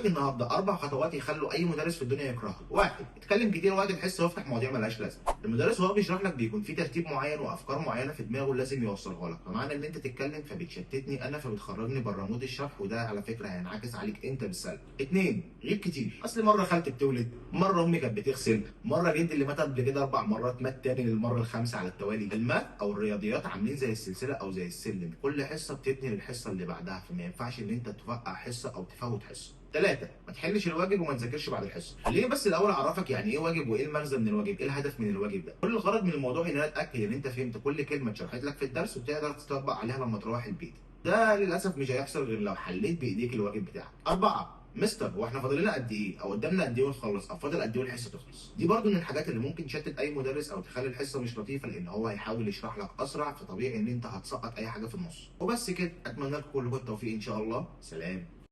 النهارده 4 خطوات يخلوا اي مدرس في الدنيا يكرهك. 1. اتكلم كتير وقت الحصه وافتح مواضيع مالهاش لازمه. المدرس وهو بيشرح لك بيكون في ترتيب معين وافكار معينه في دماغه لازم يوصلها لك، فمعنى ان انت تتكلم فبتشتتني انا فبتخرجني بره مود الشرح، وده على فكره هينعكس عليك انت بالسلب. 2. غيب كتير. اصل مره خالتي بتولد، مره امي كانت بتغسل، مره جدي اللي مات قبل كده 4 مرات مات تاني للمره الخامسه على التوالي. الماث او الرياضيات عاملين زي السلسله او زي السلم، كل حصه بتبني للحصه اللي بعدها، فما ينفعش ان انت توقع حصه او تفوت حصه. 3. ما تحلش الواجب وما تذاكرش بعد الحصه. خليني بس الاول اعرفك يعني ايه واجب وايه المغزى من الواجب، ايه الهدف من الواجب ده. كل الغرض من الموضوع ان انا اتاكد ان انت فهمت كل كلمه اتشرحت لك في الدرس وتقدر تطبق عليها لما تروح البيت. ده للاسف مش هيحصل غير لو حليت بايديك الواجب بتاعك. 4. مستر هو احنا فاضل لنا قد ايه، او قدامنا قد ايه ونخلص، او فاضل قد ايه والحصه تخلص. دي برضو من الحاجات اللي ممكن تشتت اي مدرس او تخلي الحصه مش لطيفه، لان هو هيحاول يشرح لك اسرع، فطبيعي ان انت هتسقط اي حاجه في النص. وبس كده، اتمنى لكم كلكم التوفيق ان شاء الله. سلام.